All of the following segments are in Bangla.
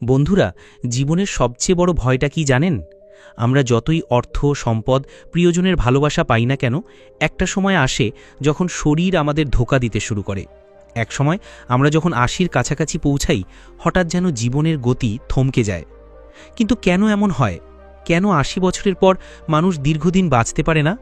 বন্ধুরা, জীবনের সবচেয়ে বড় ভয়টা কি জানেন? আমরা যতই অর্থ, সম্পদ, প্রিয়জনের ভালোবাসা পাই না কেন, একটা সময় আসে যখন শরীর আমাদের ধোঁকা দিতে শুরু করে। এক সময় আমরা যখন ৮০-র কাছাকাছি পৌঁছাই, হঠাৎ যেন জীবনের গতি থমকে যায়। কিন্তু কেন এমন হয়? কেন ৮০ বছরের পর মানুষ দীর্ঘদিন বাঁচতে পারে না?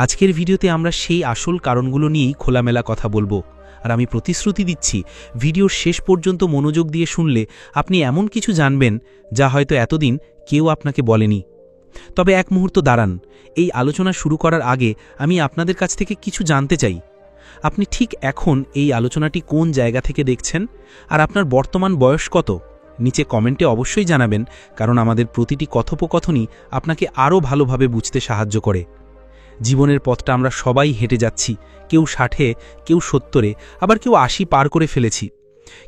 আজকের ভিডিওতে আমরা সেই আসল কারণগুলো নিয়েই খোলামেলা কথা বলবো। আর আমি প্রতিশ্রুতি দিচ্ছি, ভিডিওর শেষ পর্যন্ত মনোযোগ দিয়ে শুনলে আপনি এমন কিছু জানবেন যা হয়তো এতদিন কেউ আপনাকে বলেনি। তবে এক মুহূর্ত দাঁড়ান, এই আলোচনা শুরু করার আগে আমি আপনাদের কাছ থেকে কিছু জানতে চাই। আপনি ঠিক এখন এই আলোচনাটি কোন জায়গা থেকে দেখছেন, আর আপনার বর্তমান বয়স কত? নিচে কমেন্টে অবশ্যই জানাবেন, কারণ আমাদের প্রতিটি কথোপকথনই আপনাকে আরও ভালোভাবে বুঝতে সাহায্য করে। জীবনের পথটা আমরা সবাই হেঁটে যাচ্ছি, কেউ ৬০, কেউ ৭০, আবার কেউ ৮০ পার করে ফেলেছি।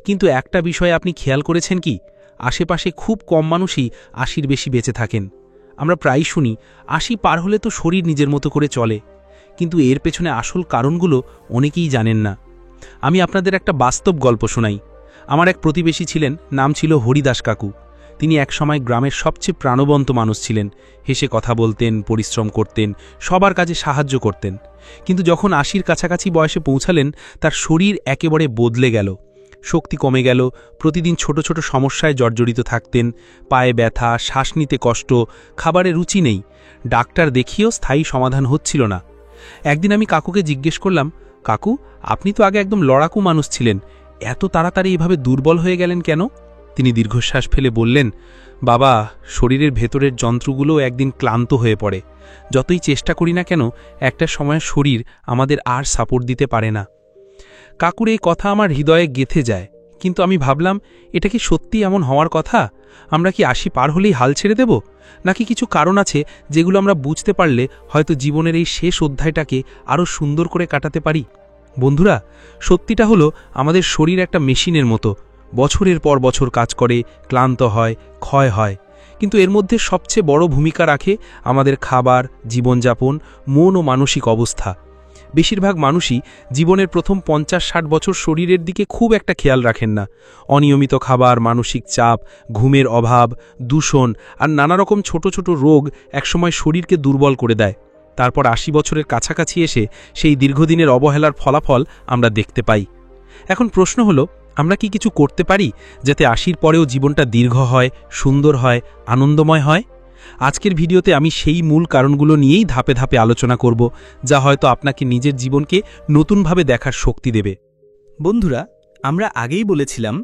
কিন্তু একটা বিষয়ে আপনি খেয়াল করেছেন কি? আশেপাশে খুব কম মানুষই ৮০-র বেশি বেঁচে থাকেন। আমরা প্রায় শুনি ৮০ পার হলে তো শরীর নিজের মতো করে চলে, কিন্তু এর পেছনে আসল কারণগুলো অনেকেই জানেন না। আমি আপনাদের একটা বাস্তব গল্প শোনাই। আমার এক প্রতিবেশী ছিলেন, নাম ছিল হরিদাস কাকু। তিনি একসময় গ্রামের সবচেয়ে প্রাণবন্ত মানুষ ছিলেন। হেসে কথা বলতেন, পরিশ্রম করতেন, সবার কাজে সাহায্য করতেন। কিন্তু যখন ৮০-র কাছাকাছি বয়সে পৌঁছালেন, তার শরীর একেবারে বদলে গেল। শক্তি কমে গেল, প্রতিদিন ছোট ছোট সমস্যায় জর্জরিত থাকতেন। পায়ে ব্যথা, শ্বাস নিতে কষ্ট, খাবারে রুচি নেই। ডাক্তার দেখিয়েও স্থায়ী সমাধান হচ্ছিল না। একদিন আমি কাকুকে জিজ্ঞেস করলাম, কাকু, আপনি তো আগে একদম লড়াকু মানুষ ছিলেন, এত তাড়াতাড়ি এভাবে দুর্বল হয়ে গেলেন কেন? তিনি দীর্ঘশ্বাস ফেলে বললেন, বাবা, শরীরের ভেতরের যন্ত্রগুলোও একদিন ক্লান্ত হয়ে পড়ে। যতই চেষ্টা করি না কেন, একটা সময় শরীর আমাদের আর সাপোর্ট দিতে পারে না। কাকুর এই কথা আমার হৃদয়ে গেঁথে যায়। কিন্তু আমি ভাবলাম, এটা কি সত্যি এমন হওয়ার কথা? আমরা কি ৮০ পার হলেই হাল ছেড়ে দেব, নাকি কিছু কারণ আছে যেগুলো আমরা বুঝতে পারলে হয়তো জীবনের এই শেষ অধ্যায়টাকে আরও সুন্দর করে কাটাতে পারি? বন্ধুরা, সত্যিটা হলো, আমাদের শরীর একটা মেশিনের মতো। বছরের পর বছর কাজ করে, ক্লান্ত হয়, ক্ষয় হয়, কিন্তু এর মধ্যে সবচেয়ে বড় ভূমিকা রাখে আমাদের খাবার, জীবনযাপন, মন ও মানসিক অবস্থা। বেশিরভাগ মানুষই জীবনের প্রথম ৫০-৬০ বছর শরীরের দিকে খুব একটা খেয়াল রাখেন না। অনিয়মিত খাবার, মানসিক চাপ, ঘুমের অভাব, দূষণ আর নানা রকম ছোট ছোট রোগ একসময় শরীরকে দুর্বল করে দেয়। তারপর ৮০ বছরের কাছাকাছি এসে সেই দীর্ঘদিনের অবহেলার ফলাফল আমরা দেখতে পাই। এখন প্রশ্ন হলো, আমরা কি কিছু করতে পারি যাতে ৮০-র পরেও জীবনটা দীর্ঘ হয়, সুন্দর হয়, আনন্দময় হয়? আজকের ভিডিওতে আমি সেই মূল কারণগুলো নিয়েই ধাপে ধাপে আলোচনা করব, যা হয়তো আপনাকে নিজের জীবনকে নতুনভাবে দেখার শক্তি দেবে। বন্ধুরা, আমরা আগেই বলেছিলাম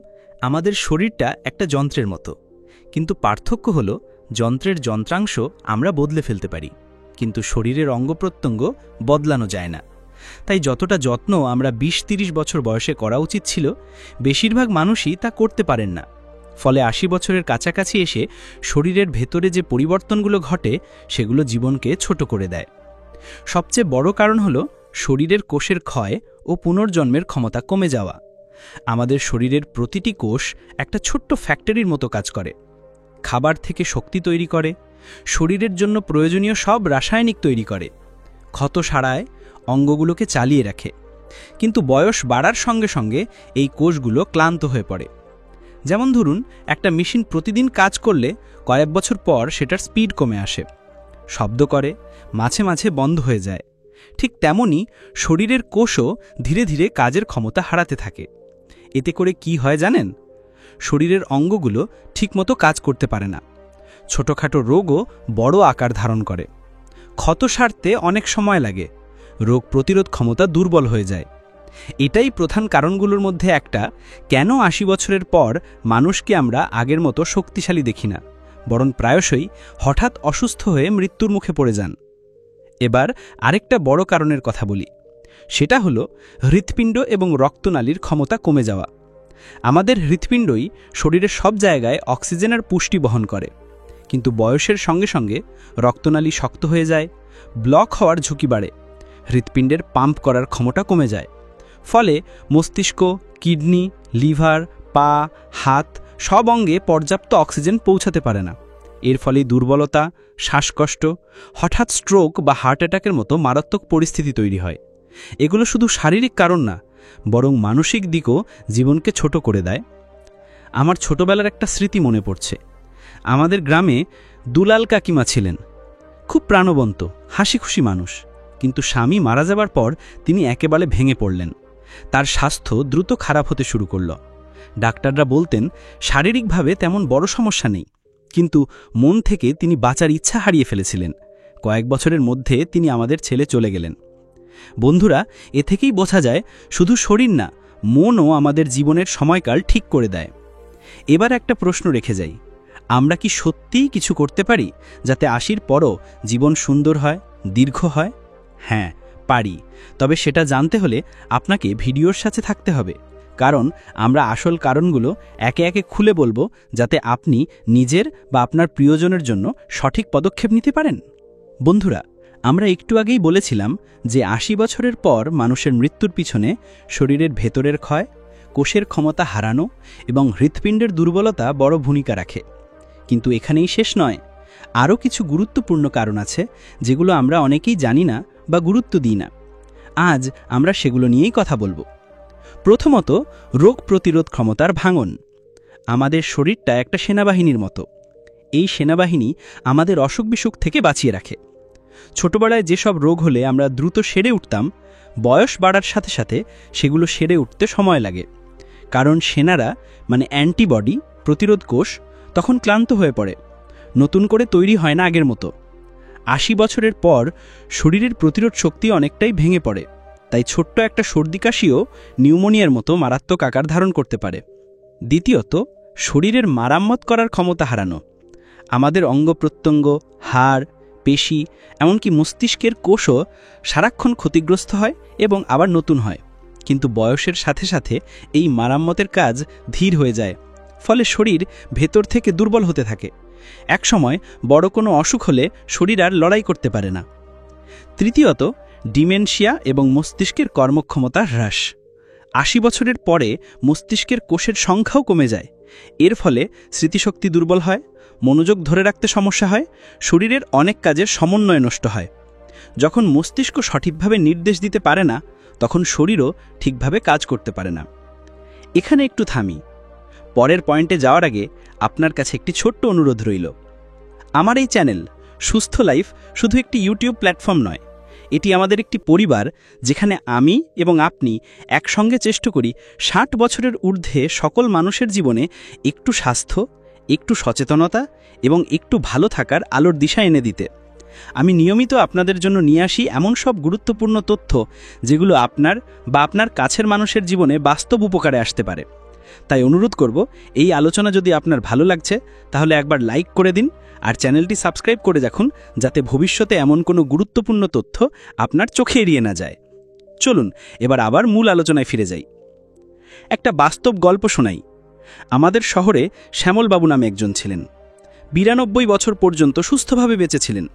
আমাদের শরীরটা একটা যন্ত্রের মতো, কিন্তু পার্থক্য হলো যন্ত্রের যন্ত্রাংশ আমরা বদলে ফেলতে পারি, কিন্তু শরীরের অঙ্গপ্রত্যঙ্গ বদলানো যায় না। তাই যতটা যত্ন আমরা ২০-৩০ বছর বয়সে করা উচিত ছিল, বেশিরভাগ মানুষই তা করতে পারেন না। ফলে ৮০ বছরের কাছাকাছি এসে শরীরের ভেতরে যে পরিবর্তনগুলো ঘটে, সেগুলো জীবনকে ছোট করে দেয়। সবচেয়ে বড় কারণ হলো শরীরের কোষের ক্ষয় ও পুনর্জন্মের ক্ষমতা কমে যাওয়া। আমাদের শরীরের প্রতিটি কোষ একটা ছোট্ট ফ্যাক্টরির মতো কাজ করে। খাবার থেকে শক্তি তৈরি করে, শরীরের জন্য প্রয়োজনীয় সব রাসায়নিক তৈরি করে, ক্ষত সারায়, অঙ্গগুলোকে চালিয়ে রাখে। কিন্তু বয়স বাড়ার সঙ্গে সঙ্গে এই কোষগুলো ক্লান্ত হয়ে পড়ে। যেমন ধরুন, একটা মেশিন প্রতিদিন কাজ করলে কয়েক বছর পর সেটার স্পিড কমে আসে, শব্দ করে, মাঝে মাঝে বন্ধ হয়ে যায়। ঠিক তেমনই শরীরের কোষও ধীরে ধীরে কাজের ক্ষমতা হারাতে থাকে। এতে করে কি হয় জানেন? শরীরের অঙ্গগুলো ঠিকমতো কাজ করতে পারে না, ছোটখাটো রোগও বড় আকার ধারণ করে, ক্ষত সারতে অনেক সময় লাগে, রোগ প্রতিরোধ ক্ষমতা দুর্বল হয়ে যায়। এটাই প্রধান কারণগুলোর মধ্যে একটা, কেন ৮০ বছরের পর মানুষকে আমরা আগের মতো শক্তিশালী দেখি না, বরং প্রায়শই হঠাৎ অসুস্থ হয়ে মৃত্যুর মুখে পড়ে যান। এবার আরেকটা বড় কারণের কথা বলি, সেটা হলো হৃৎপিণ্ড এবং রক্তনালীর ক্ষমতা কমে যাওয়া। আমাদের হৃৎপিণ্ডই শরীরের সব জায়গায় অক্সিজেনের পুষ্টি বহন করে, কিন্তু বয়সের সঙ্গে সঙ্গে রক্তনালী শক্ত হয়ে যায়, ব্লক হওয়ার ঝুঁকি বাড়ে, হৃৎপিণ্ডের পাম্প করার ক্ষমতা কমে যায়। ফলে মস্তিষ্ক, কিডনি, লিভার, পা, হাত সব অঙ্গে পর্যাপ্ত অক্সিজেন পৌঁছাতে পারে না। এর ফলে দুর্বলতা, শ্বাসকষ্ট, হঠাৎ স্ট্রোক বা হার্ট অ্যাটাকের মতো মারাত্মক পরিস্থিতি তৈরি হয়। এগুলো শুধু শারীরিক কারণ না, বরং মানসিক দিকও জীবনকে ছোট করে দেয়। আমার ছোটবেলার একটা স্মৃতি মনে পড়ছে। আমাদের গ্রামে দুলাল কাকিমা ছিলেন, খুব প্রাণবন্ত, হাসিখুশি মানুষ। কিন্তু স্বামী মারা যাবার পর তিনি একেবারে ভেঙে পড়লেন। তার স্বাস্থ্য দ্রুত খারাপ হতে শুরু করল। ডাক্তাররা বলতেন শারীরিকভাবে তেমন বড় সমস্যা নেই, কিন্তু মন থেকে তিনি বাঁচার ইচ্ছা হারিয়ে ফেলেছিলেন। কয়েক বছরের মধ্যে তিনি আমাদের ছেলে চলে গেলেন। বন্ধুরা, এ থেকেই বোঝা যায় শুধু শরীর না, মনও আমাদের জীবনের সময়কাল ঠিক করে দেয়। এবার একটা প্রশ্ন রেখে যাই, আমরা কি সত্যিই কিছু করতে পারি যাতে ৮০-র পরও জীবন সুন্দর হয়, দীর্ঘ হয়? হ্যাঁ, পারি। তবে সেটা জানতে হলে আপনাকে ভিডিওর সাথে থাকতে হবে, কারণ আমরা আসল কারণগুলো একে একে খুলে বলবো, যাতে আপনি নিজের বা আপনার প্রিয়জনের জন্য সঠিক পদক্ষেপ নিতে পারেন। বন্ধুরা, আমরা একটু আগেই বলেছিলাম যে ৮০ বছরের পর মানুষের মৃত্যুর পিছনে শরীরের ভেতরের ক্ষয়, কোষের ক্ষমতা হারানো এবং হৃৎপিণ্ডের দুর্বলতা বড় ভূমিকা রাখে। কিন্তু এখানেই শেষ নয়, আরও কিছু গুরুত্বপূর্ণ কারণ আছে যেগুলো আমরা অনেকেই জানি না বা গুরুত্ব দিই না। আজ আমরা সেগুলো নিয়েই কথা বলবো। প্রথমত, রোগ প্রতিরোধ ক্ষমতার ভাঙন। আমাদের শরীরটা একটা সেনাবাহিনীর মতো। এই সেনাবাহিনী আমাদের অসুখ বিসুখ থেকে বাঁচিয়ে রাখে। ছোটবেলায় যেসব রোগ হলে আমরা দ্রুত সেরে উঠতাম, বয়স বাড়ার সাথে সাথে সেগুলো সেরে উঠতে সময় লাগে। কারণ সেনারা মানে অ্যান্টিবডি, প্রতিরোধ কোষ, তখন ক্লান্ত হয়ে পড়ে, নতুন করে তৈরি হয় না আগের মতো। ৮০ বছরের পর শরীরের প্রতিরোধ শক্তি অনেকটাই ভেঙে পড়ে। তাই ছোট্ট একটা সর্দি কাশিও নিউমোনিয়ার মতো মারাত্মক আকার ধারণ করতে পারে। দ্বিতীয়ত, শরীরের মারাম্মত করার ক্ষমতা হারানো। আমাদের অঙ্গ প্রত্যঙ্গ, হাড়, পেশি, এমনকি মস্তিষ্কের কোষও সারাক্ষণ ক্ষতিগ্রস্ত হয় এবং আবার নতুন হয়। কিন্তু বয়সের সাথে সাথে এই মারাম্মতের কাজ ধীর হয়ে যায়, ফলে শরীর ভেতর থেকে দুর্বল হতে থাকে। একসময় বড় কোনো অসুখ হলে শরীর আর লড়াই করতে পারে না। তৃতীয়ত, ডিমেনশিয়া এবং মস্তিষ্কের কর্মক্ষমতা হ্রাস। ৮০ বছরের পরে মস্তিষ্কের কোষের সংখ্যাও কমে যায়। এর ফলে স্মৃতিশক্তি দুর্বল হয়, মনোযোগ ধরে রাখতে সমস্যা হয়, শরীরের অনেক কাজের সমন্বয় নষ্ট হয়। যখন মস্তিষ্ক সঠিকভাবে নির্দেশ দিতে পারে না, তখন শরীরও ঠিকভাবে কাজ করতে পারে না। এখানে একটু থামি। পরের পয়েন্টে যাওয়ার আগে আপনার কাছে একটি ছোট্ট অনুরোধ রইল। আমার এই চ্যানেল সুস্থ লাইফ শুধু একটি ইউটিউব প্ল্যাটফর্ম নয়, এটি আমাদের একটি পরিবার, যেখানে আমি এবং আপনি একসঙ্গে চেষ্টা করি ৬০ বছরের ঊর্ধ্বে সকল মানুষের জীবনে একটু স্বাস্থ্য, একটু সচেতনতা এবং একটু ভালো থাকার আলোর দিশা এনে দিতে। আমি নিয়মিত আপনাদের জন্য নিয়ে আসি এমন সব গুরুত্বপূর্ণ তথ্য যেগুলো আপনার বা আপনার কাছের মানুষের জীবনে বাস্তব উপকারে আসতে পারে। তাই অনুরোধ করব, এই আলোচনা যদি আপনার ভালো লাগছে তাহলে একবার লাইক করে দিন আর চ্যানেলটি সাবস্ক্রাইব করে রাখুন, যাতে ভবিষ্যতে এমন কোনো গুরুত্বপূর্ণ তথ্য আপনার চোখে এড়িয়ে না যায়। চলুন এবার আবার মূল আলোচনায় ফিরে যাই। একটা বাস্তব গল্প শোনাই। আমাদের শহরে শ্যামলবাবু নামে একজন ছিলেন। ৯২ বছর পর্যন্ত সুস্থভাবে বেঁচেছিলেন।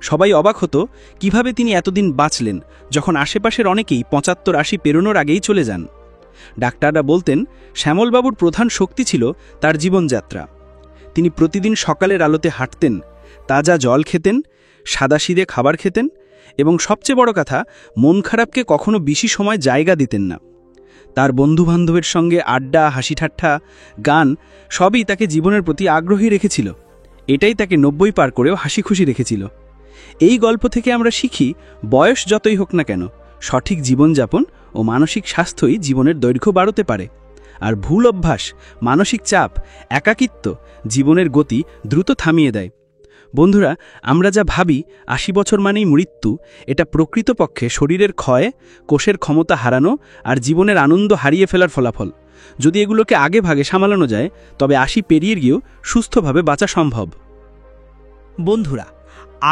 সবাই অবাক হতো কিভাবে তিনি এতদিন বাঁচলেন, যখন আশেপাশের অনেকেই ৭৫-৮০ পেরোনোর আগেই চলে যান। ডাক্তাররা বলতেন শ্যামলবাবুর প্রধান শক্তি ছিল তার জীবনযাত্রা। তিনি প্রতিদিন সকালের আলোতে হাঁটতেন, তাজা জল খেতেন, সাদাসিধে খাবার খেতেন এবং সবচেয়ে বড় কথা, মন খারাপকে কখনো বেশি সময় জায়গা দিতেন না। তার বন্ধুবান্ধবের সঙ্গে আড্ডা, হাসি ঠাট্টা, গান সবই তাকে জীবনের প্রতি আগ্রহী রেখেছিল। এটাই তাকে ৯০ পার করেও হাসি খুশি রেখেছিল। এই গল্প থেকে আমরা শিখি, বয়স যতই হোক না কেন, সঠিক জীবনযাপন ও মানসিক স্বাস্থ্যই জীবনের দৈর্ঘ্য বাড়াতে পারে। আর ভুল অভ্যাস, মানসিক চাপ, একাকিত্ব জীবনের গতি দ্রুত থামিয়ে দেয়। বন্ধুরা, আমরা যা ভাবি ৮০ বছর মানেই মৃত্যু, এটা প্রকৃতপক্ষে শরীরের ক্ষয়, কোষের ক্ষমতা হারানো আর জীবনের আনন্দ হারিয়ে ফেলার ফলাফল। যদি এগুলোকে আগে ভাগে সামলানো যায়, তবে ৮০ পেরিয়ে গিয়েও সুস্থভাবে বাঁচা সম্ভব। বন্ধুরা,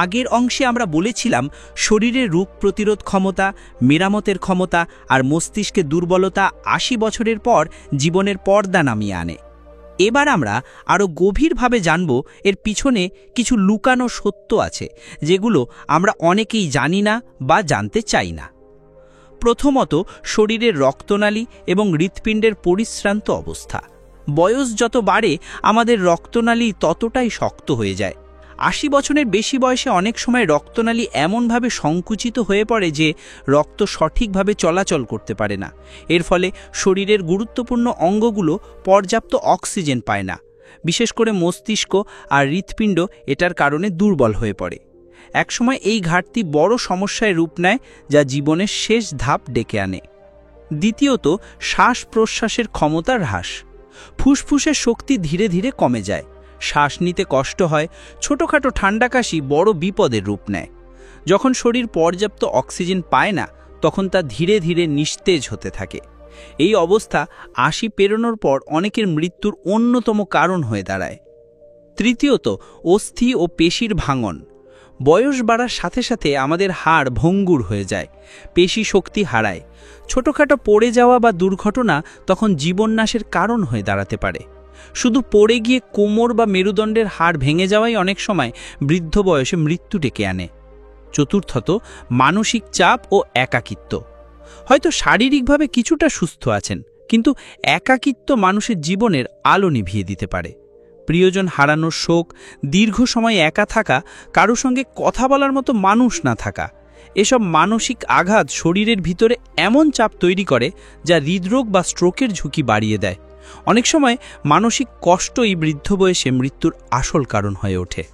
আগের অংশে আমরা বলেছিলাম শরীরের রোগ প্রতিরোধ ক্ষমতা, মেরামতের ক্ষমতা আর মস্তিষ্কের দুর্বলতা ৮০ বছরের পর জীবনের পর্দা নামিয়ে আনে। এবার আমরা আরও গভীরভাবে জানব এর পিছনে কিছু লুকানো সত্য আছে, যেগুলো আমরা অনেকেই জানি না বা জানতে চাই না। প্রথমত, শরীরের রক্তনালী এবং হৃৎপিণ্ডের পরিশ্রান্ত অবস্থা। বয়স যত বাড়ে আমাদের রক্তনালী ততটাই শক্ত হয়ে যায়। 80 বছরের বেশি বয়সে অনেক সময় রক্তনালী এমনভাবে সংকুচিত হয়ে পড়ে যে রক্ত সঠিকভাবে চলাচল করতে পারে না। এর ফলে শরীরের গুরুত্বপূর্ণ অঙ্গগুলো পর্যাপ্ত অক্সিজেন পায় না। বিশেষ করে মস্তিষ্ক আর হৃৎপিণ্ড এটার কারণে দুর্বল হয়ে পড়ে। একসময় এই ঘাটতি বড় সমস্যায় রূপ নেয়, যা জীবনের শেষ ধাপ ডেকে আনে। দ্বিতীয়ত, শ্বাস প্রশ্বাসের ক্ষমতার হ্রাস। ফুসফুসের শক্তি ধীরে ধীরে কমে যায়, শ্বাস নিতে কষ্ট হয়, ছোটখাটো ঠান্ডা কাশি বড় বিপদের রূপ নেয়। যখন শরীর পর্যাপ্ত অক্সিজেন পায় না, তখন তা ধীরে ধীরে নিস্তেজ হতে থাকে। এই অবস্থা 80 পেরোনোর পর অনেকের মৃত্যুর অন্যতম কারণ হয়ে দাঁড়ায়। তৃতীয়ত, অস্থি ও পেশির ভাঙন। বয়স বাড়ার সাথে সাথে আমাদের হাড় ভঙ্গুর হয়ে যায়, পেশি শক্তি হারায়। ছোটখাটো পড়ে যাওয়া বা দুর্ঘটনা তখন জীবননাশের কারণ হয়ে দাঁড়াতে পারে। শুধু পড়ে গিয়ে কোমর বা মেরুদণ্ডের হাড় ভেঙে যাওয়াই অনেক সময় বৃদ্ধ বয়সে মৃত্যু ডেকে আনে। চতুর্থত, মানসিক চাপ ও একাকিত্ব। হয়তো শারীরিকভাবে কিছুটা সুস্থ আছেন, কিন্তু একাকিত্ব মানুষের জীবনের আলো নিভিয়ে দিতে পারে। প্রিয়জন হারানোর শোক, দীর্ঘ সময় একা থাকা, কারো সঙ্গে কথা বলার মতো মানুষ না থাকা, এসব মানসিক আঘাত শরীরের ভিতরে এমন চাপ তৈরি করে যা হৃদরোগ বা স্ট্রোকের ঝুঁকি বাড়িয়ে দেয়। অনেক সময় মানসিক কষ্টই বৃদ্ধ বয়সে মৃত্যুর আসল কারণ হয়ে ওঠে।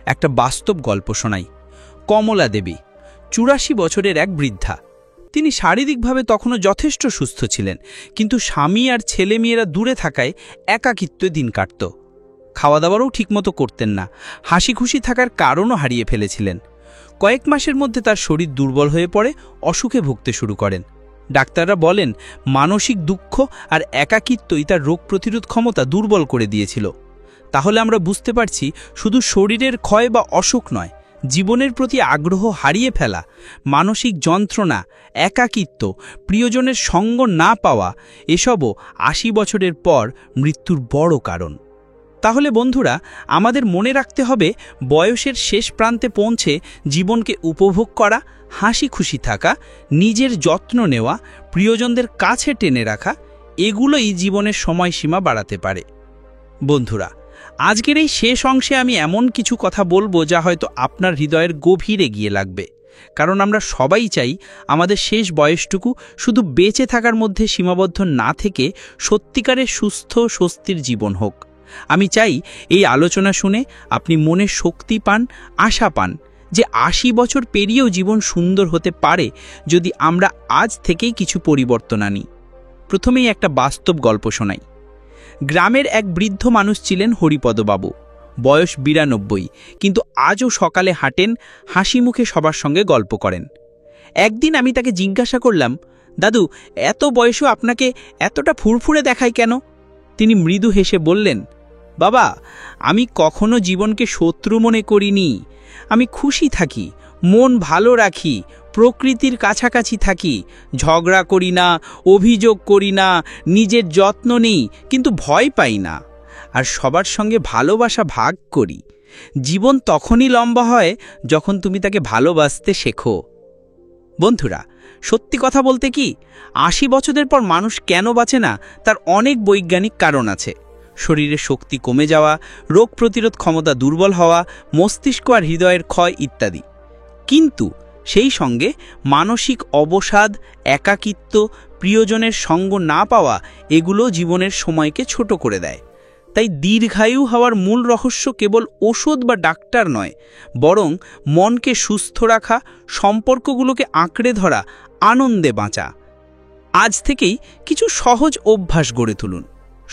একটা বাস্তব গল্প শোনাই। কমলা দেবী 84 বছরের এক বৃদ্ধা। তিনি শারীরিকভাবে তখনও যথেষ্ট সুস্থ ছিলেন, কিন্তু স্বামী আর ছেলেমেয়েরা দূরে থাকায় একাকিত্বে দিন কাটত। খাওয়া দাওয়ারও ঠিকমতো করতেন না, হাসি খুশি থাকার কারণও হারিয়ে ফেলেছিলেন। কয়েক মাসের মধ্যে তার শরীর দুর্বল হয়ে পড়ে, অসুখে ভুগতে শুরু করেন। ডাক্তাররা বলেন মানসিক দুঃখ আর একাকিত্বই তার রোগ প্রতিরোধ ক্ষমতা দুর্বল করে দিয়েছিল। তাহলে আমরা বুঝতে পারছি, শুধু শরীরের ক্ষয় বা অসুখ নয়, জীবনের প্রতি আগ্রহ হারিয়ে ফেলা, মানসিক যন্ত্রণা, একাকিত্ব, প্রিয়জনের সঙ্গ না পাওয়া, এসবও 80 বছরের পর মৃত্যুর বড় কারণ। তাহলে বন্ধুরা, আমাদের মনে রাখতে হবে, বয়সের শেষ প্রান্তে পৌঁছে জীবনকে উপভোগ করা, হাসি খুশি থাকা, নিজের যত্ন নেওয়া, প্রিয়জনদের কাছে টেনে রাখা, এগুলোই জীবনের সময়সীমা বাড়াতে পারে। বন্ধুরা, আজকের এই শেষ অংশে আমি এমন কিছু কথা বলবো যা হয়তো আপনার হৃদয়ের গভীরে গিয়ে লাগবে। কারণ আমরা সবাই চাই আমাদের শেষ বয়সটুকু শুধু বেঁচে থাকার মধ্যে সীমাবদ্ধ না থেকে সত্যিকারের সুস্থ স্বস্তির জীবন হোক। আমি চাই এই আলোচনা শুনে আপনি মনে শক্তি পান, আশা পান যে 80 বছর পেরিয়েও জীবন সুন্দর হতে পারে যদি আমরা আজ থেকেই কিছু পরিবর্তন আনি। প্রথমেই একটা বাস্তব গল্প শোনাই। গ্রামের এক বৃদ্ধ মানুষ ছিলেন হরিপদবাবু। বয়স 92, কিন্তু আজও সকালে হাঁটেন, হাসি মুখে সবার সঙ্গে গল্প করেন। একদিন আমি তাকে জিজ্ঞাসা করলাম, দাদু, এত বয়সেও আপনাকে এতটা ফুরফুরে দেখায় কেন? তিনি মৃদু হেসে বললেন, বাবা, আমি কখনো জীবনকে শত্রু মনে করিনি। আমি খুশি থাকি, মন ভালো রাখি, প্রকৃতির কাছাকাছি থাকি, ঝগড়া করি না, অভিযোগ করি না, নিজের যত্ন নিই, কিন্তু ভয় পাই না, আর সবার সঙ্গে ভালোবাসা ভাগ করি। জীবন তখনই লম্বা হয় যখন তুমি তাকে ভালোবাসতে শেখো। বন্ধুরা, সত্যি কথা বলতে কি, 80 বছরের পর মানুষ কেন বাঁচে না তার অনেক বৈজ্ঞানিক কারণ আছে। শরীরের শক্তি কমে যাওয়া, রোগ প্রতিরোধ ক্ষমতা দুর্বল হওয়া, মস্তিষ্ক আর হৃদয়ের ক্ষয় ইত্যাদি। কিন্তু সেই সঙ্গে মানসিক অবসাদ, একাকিত্ব, প্রিয়জনের সঙ্গ না পাওয়া, এগুলো জীবনের সময়কে ছোট করে দেয়। তাই দীর্ঘায়ু হওয়ার মূল রহস্য কেবল ওষুধ বা ডাক্তার নয়, বরং মনকে সুস্থ রাখা, সম্পর্কগুলোকে আঁকড়ে ধরা, আনন্দে বাঁচা। আজ থেকেই কিছু সহজ অভ্যাস গড়ে তুলুন।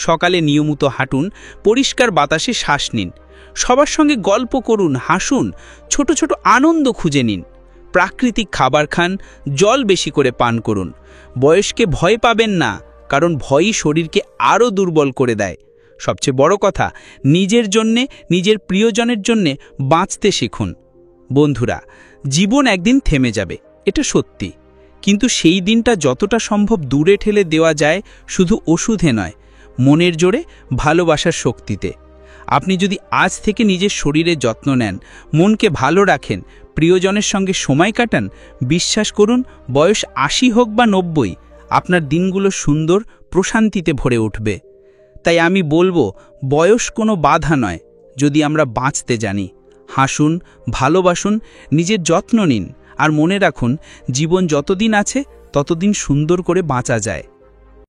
সকালে নিয়মিত হাঁটুন, পরিষ্কার বাতাসে শ্বাস নিন, সবার সঙ্গে গল্প করুন, হাসুন, ছোট ছোট আনন্দ খুঁজে নিন। প্রাকৃতিক খাবার খান, জল বেশি করে পান করুন। বয়সকে ভয় পাবেন না, কারণ ভয়ই শরীরকে আরও দুর্বল করে দেয়। সবচেয়ে বড় কথা, নিজের জন্যে, নিজের প্রিয়জনের জন্যে বাঁচতে শিখুন। বন্ধুরা, জীবন একদিন থেমে যাবে, এটা সত্যি, কিন্তু সেই দিনটা যতটা সম্ভব দূরে ঠেলে দেওয়া যায়, শুধু ওষুধে নয়, মনের জোরে, ভালোবাসার শক্তিতে। আপনি যদি আজ থেকে নিজের শরীরের যত্ন নেন, মনকে ভালো রাখেন, প্রিয়জনের সঙ্গে সময় কাটান, বিশ্বাস করুন, বয়স 80 হোক বা 90, আপনার দিনগুলো সুন্দর, প্রশান্তিতে ভরে উঠবে। তাই আমি বলবো, বয়স কোনো বাধা নয়, যদি আমরা বাঁচতে জানি, হাসুন, ভালোবাসুন, নিজের যত্ন নিন, আর মনে রাখুন জীবন যতদিন আছে ততদিন সুন্দর করে বাঁচা যায়।